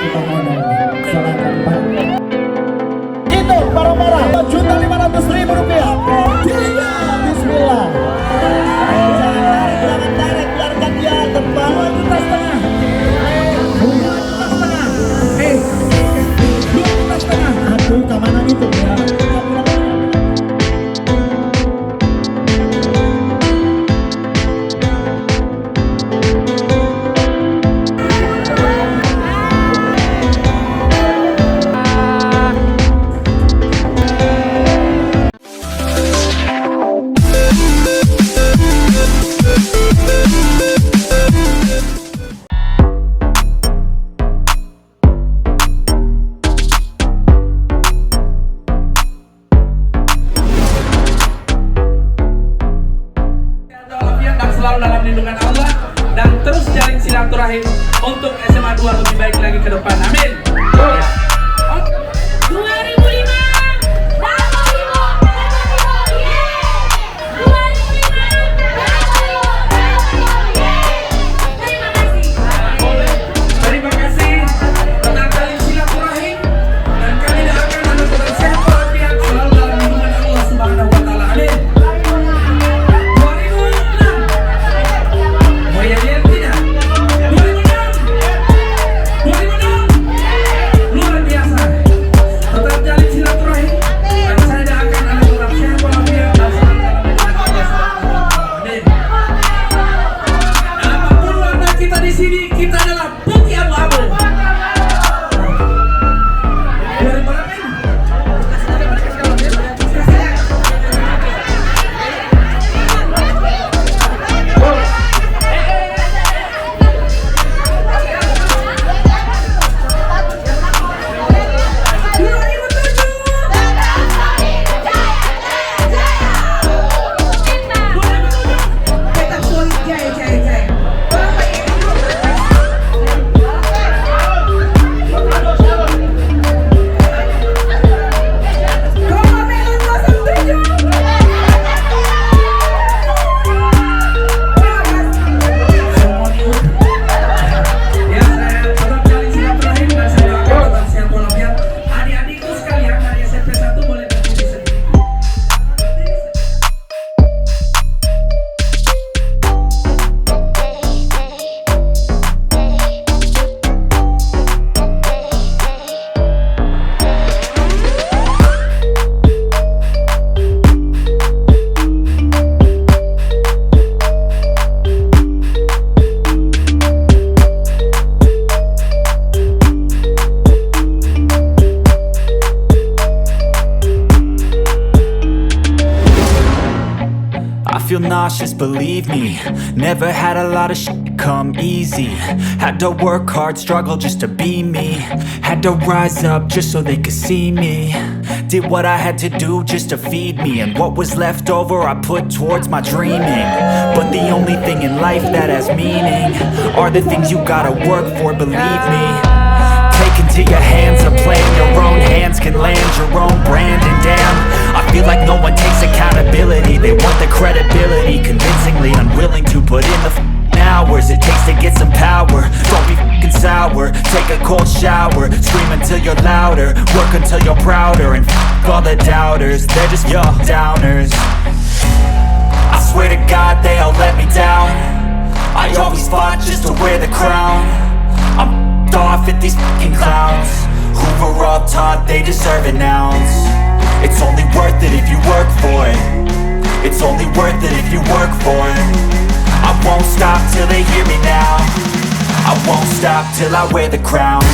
kita honor. Silakan Pak. Itu barang-barang 2.500.000 rupiah. Tiga, Bismillah. Jangan tarik, biarkan dia terbawa 2,5 juta. 2,5 juta. Aduh, kemana itu ya? Dalam lindungan Allah dan terus jalin silaturahim untuk SMA 2 lebih baik lagi ke depan. Amin. 'I feel nauseous, believe me. Never had a lot of shit come easy. Had to work hard, struggle just to be me. Had to rise up just so they could see me. Did what I had to do just to feed me, and what was left over I put towards my dreaming. But the only thing in life that has meaning are the things you gotta work for, believe me. Take into your hands a plan, your own hands can land your own brand. And damn, I feel like no one takes accountability. They want the credibility, convincingly unwilling to put in the hours it takes to get some power. Don't be f***ing sour, take a cold shower. Scream until you're louder, work until you're prouder. And f*** all the doubters, they're just your downers. I swear to God they all let me down. I always fought just to wear the crown. I'm f***ed off at these f***ing clowns who were all taught they deserve an ounce. It's only worth it if you work for it. It's only worth it if you work for it. I won't stop till they hear me now. I won't stop till I wear the crown.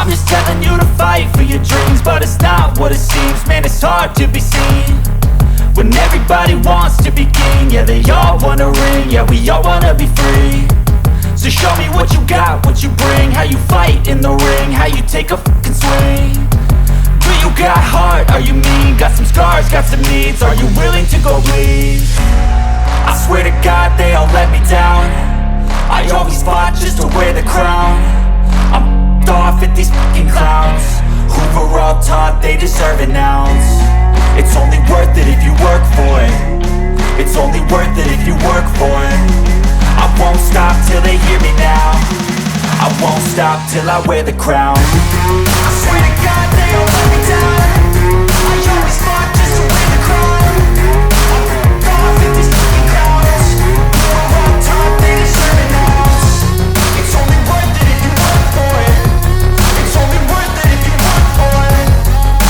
I'm just telling you to fight for your dreams, but it's not what it seems. Man, it's hard to be seen when everybody wants to be king. Yeah, they all wanna ring, yeah, we all wanna be free. So show me what you got, what you bring, how you fight in the ring, how you take a fucking swing. Do you got heart, are you mean? Got some scars, got some needs, are you willing to go bleed? stop till I wear the crown. I swear to God they all let me down. I always fought just to win the crown. I off with these fucking crowds. I walked hard, they deserve it now. It's only worth it if you work for it. It's only worth it if you work for it.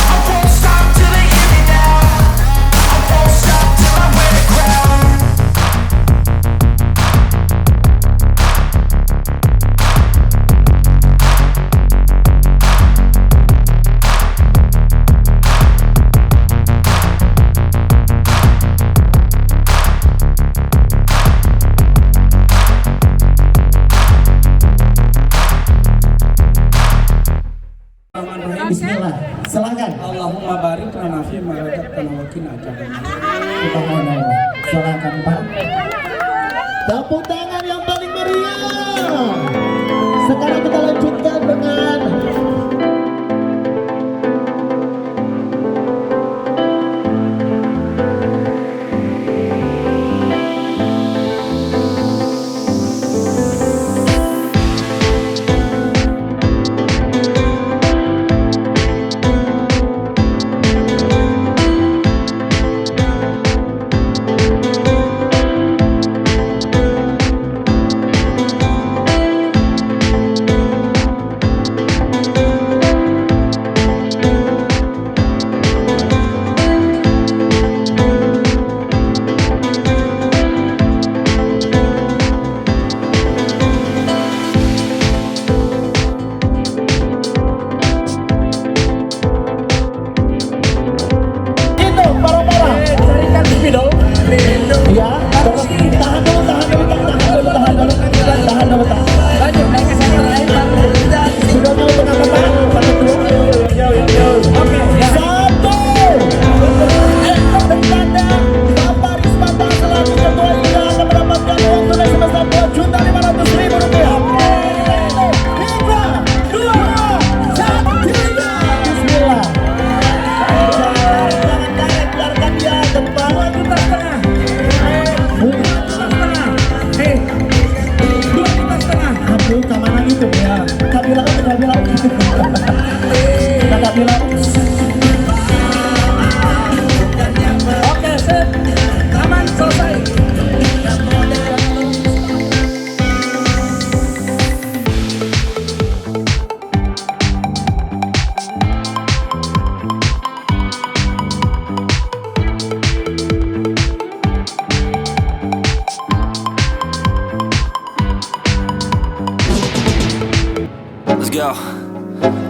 I won't stop till they hear me now. I won't stop till I wear the crown. Bismillah, silakan. Allahumma barik lana fi ma razaqtana wa qina adzabannar. Silakan Pak. Tepuk tangan yang paling meriah. Sekarang kita lanjutkan dengan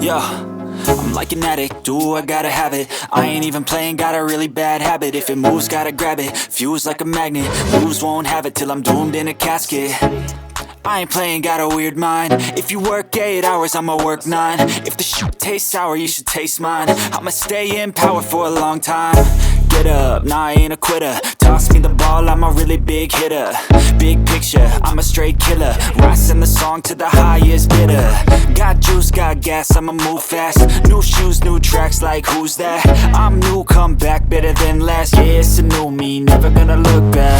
Yo, I'm like an addict, do I gotta have it. I ain't even playing, got a really bad habit. If it moves, gotta grab it, fuse like a magnet. Lose, won't have it till I'm doomed in a casket. I ain't playing, got a weird mind. If you work 8 hours, I'ma work 9. If the shit tastes sour, you should taste mine. I'ma stay in power for a long time. Get up, nah, I ain't a quitter. Toss me the ball, I'm a really big hitter. Big picture, I'm a straight killer. Rising the song to the highest bidder. Got juice, got gas, I'ma move fast. New shoes, new tracks, like who's that? I'm new, come back, better than last. Yeah, it's a new me, never gonna look back.